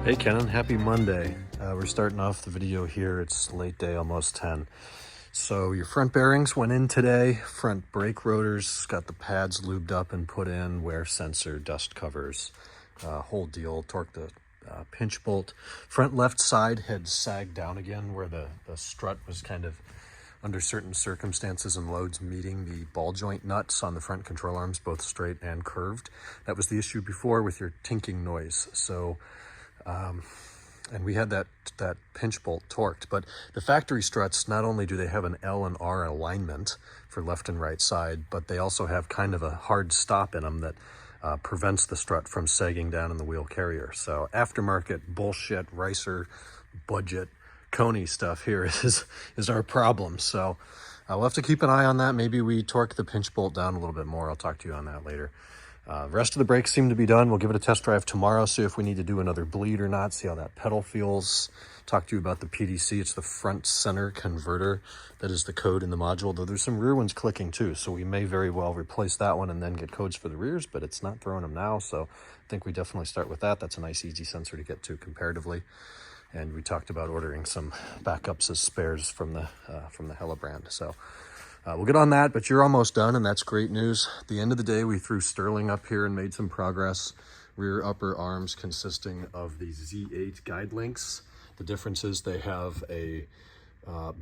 Hey Kenan, happy Monday. We're starting off the video here. It's late day, almost 10. So your front bearings went in today. Front brake rotors, got the pads lubed up and put in, wear sensor, dust covers, whole deal. Torqued the pinch bolt. Front left side had sagged down again where the strut was kind of under certain circumstances and loads meeting the ball joint nuts on the front control arms, both straight and curved. That was the issue before with your tinking noise. So and we had that pinch bolt torqued, but the factory struts, not only do they have an L and R alignment for left and right side, but they also have kind of a hard stop in them that prevents the strut from sagging down in the wheel carrier. So aftermarket bullshit, ricer, budget, Coney stuff here is our problem. So we'll have to keep an eye on that. Maybe we torque the pinch bolt down a little bit more. I'll talk to you on that later. Rest of the brakes seem to be done. We'll give it a test drive tomorrow, see if we need to do another bleed or not, see how that pedal feels. Talk to you about the PDC. It's the front center converter. That is the code in the module, though there's some rear ones clicking too, so we may very well replace that one and then get codes for the rears, but it's not throwing them now, so I think we definitely start with that. That's a nice, easy sensor to get to comparatively. And we talked about ordering some backups as spares from the Hella brand. So we'll get on that, but you're almost done, and that's great news. At the end of the day, we threw Sterling up here and made some progress. Rear upper arms consisting of the Z8 guide links. The difference is they have a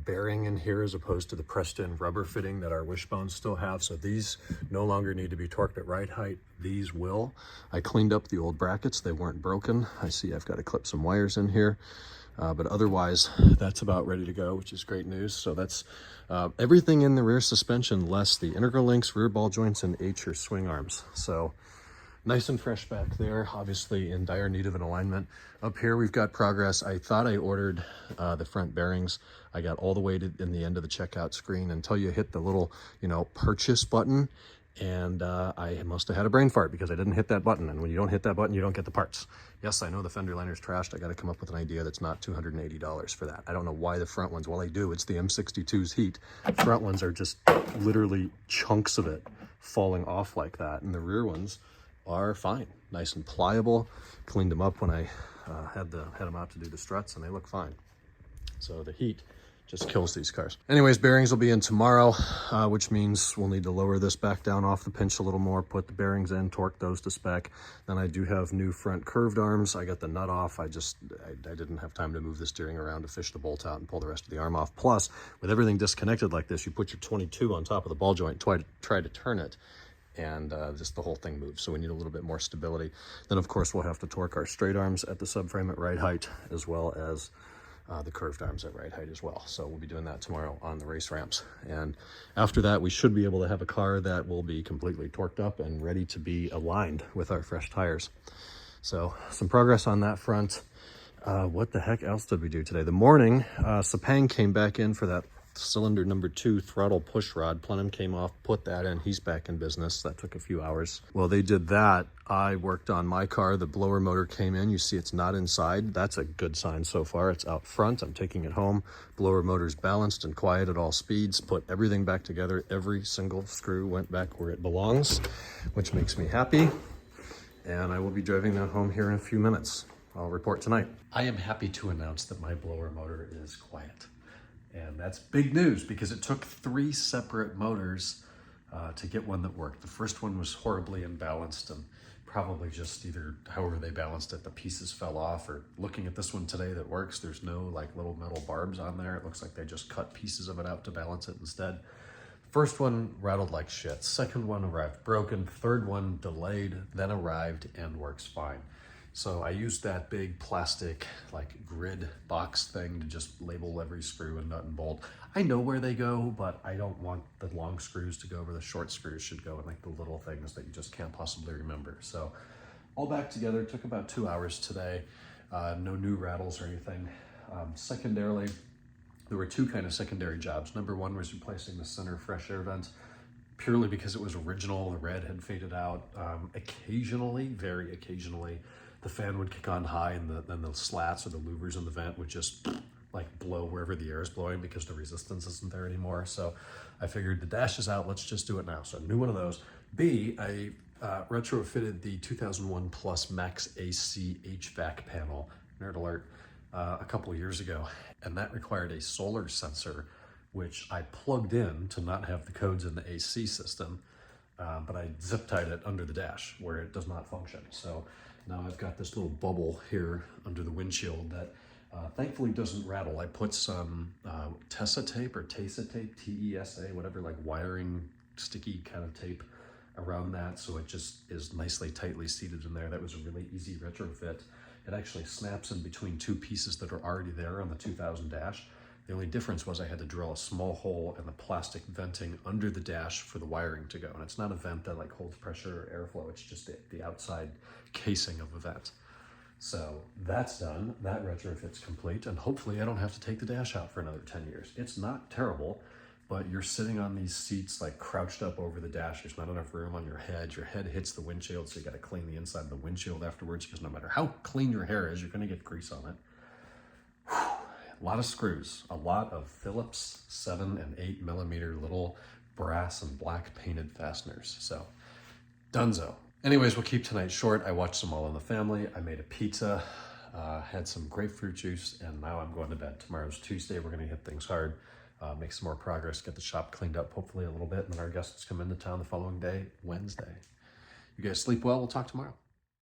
bearing in here as opposed to the pressed-in rubber fitting that our wishbones still have. So these no longer need to be torqued at right height. These will. I cleaned up the old brackets. They weren't broken. I see I've got to clip some wires in here. But otherwise, that's about ready to go, which is great news. So that's everything in the rear suspension, less the integral links, rear ball joints, and H or swing arms. So nice and fresh back there, obviously in dire need of an alignment. Up here, we've got progress. I thought I ordered the front bearings. I got all the way to in the end of the checkout screen until you hit the little, purchase button. And I must have had a brain fart because I didn't hit that button. And when you don't hit that button, you don't get the parts. Yes, I know the fender liner's trashed. I got to come up with an idea that's not $280 for that. I don't know why the front ones, well, I do. It's the M62's heat. Front ones are just literally chunks of it falling off like that. And the rear ones are fine, nice and pliable. Cleaned them up when I had them out to do the struts, and they look fine. So the heat just kills these cars. Anyways, bearings will be in tomorrow, which means we'll need to lower this back down off the pinch a little more, put the bearings in, torque those to spec. Then I do have new front curved arms. I got the nut off. I didn't have time to move the steering around to fish the bolt out and pull the rest of the arm off. Plus, with everything disconnected like this, you put your 22 on top of the ball joint, try to turn it, and just the whole thing moves. So we need a little bit more stability. Then of course we'll have to torque our straight arms at the subframe at right height, as well as the curved arms at right height as well. So we'll be doing that tomorrow on the race ramps. And after that, we should be able to have a car that will be completely torqued up and ready to be aligned with our fresh tires. So some progress on that front. What the heck else did we do today? The morning, Sepang came back in for that cylinder number 2 throttle push rod. Plenum came off, put that in. He's back in business. That took a few hours. Well, they did that. I worked on my car. The blower motor came in. You see it's not inside. That's a good sign so far. It's out front. I'm taking it home. Blower motor's balanced and quiet at all speeds. Put everything back together. Every single screw went back where it belongs, which makes me happy. And I will be driving that home here in a few minutes. I'll report tonight. I am happy to announce that my blower motor is quiet. And that's big news because it took 3 separate motors to get one that worked. The first one was horribly imbalanced and probably just either however they balanced it, the pieces fell off, or looking at this one today that works, there's no like little metal barbs on there. It looks like they just cut pieces of it out to balance it instead. First one rattled like shit. Second one arrived broken. Third one delayed, then arrived and works fine. So I used that big plastic like grid box thing to just label every screw and nut and bolt. I know where they go, but I don't want the long screws to go where the short screws should go, and like the little things that you just can't possibly remember. So all back together, took about 2 hours today. No new rattles or anything. Secondarily, there were 2 kind of secondary jobs. Number 1 was replacing the center fresh air vent, purely because it was original. The red had faded out. Occasionally, very occasionally, the fan would kick on high, and then the slats or the louvers in the vent would just like blow wherever the air is blowing because the resistance isn't there anymore. So I figured the dash is out, let's just do it now. So a new one of those. B, I retrofitted the 2001 Plus Max AC HVAC panel nerd alert, a couple of years ago, and that required a solar sensor, which I plugged in to not have the codes in the AC system, but I zip tied it under the dash where it does not function. So now I've got this little bubble here under the windshield that thankfully doesn't rattle. I put some Tesa tape or Tesa tape, T-E-S-A, whatever, like wiring sticky kind of tape around that, so it just is nicely tightly seated in there. That was a really easy retrofit. It actually snaps in between two pieces that are already there on the 2000 dash. The only difference was I had to drill a small hole in the plastic venting under the dash for the wiring to go. And it's not a vent that like holds pressure or airflow, it's just the outside casing of a vent. So that's done, that retrofit's complete, and hopefully I don't have to take the dash out for another 10 years. It's not terrible, but you're sitting on these seats like crouched up over the dash. There's not enough room on your head hits the windshield, so you gotta clean the inside of the windshield afterwards, because no matter how clean your hair is, you're gonna get grease on it. A lot of screws, a lot of Phillips 7 and 8 millimeter little brass and black painted fasteners. So, dunzo. Anyways, we'll keep tonight short. I watched some All in the Family. I made a pizza, had some grapefruit juice, and now I'm going to bed. Tomorrow's Tuesday. We're going to hit things hard, make some more progress, get the shop cleaned up hopefully a little bit, and then our guests come into town the following day, Wednesday. You guys sleep well. We'll talk tomorrow.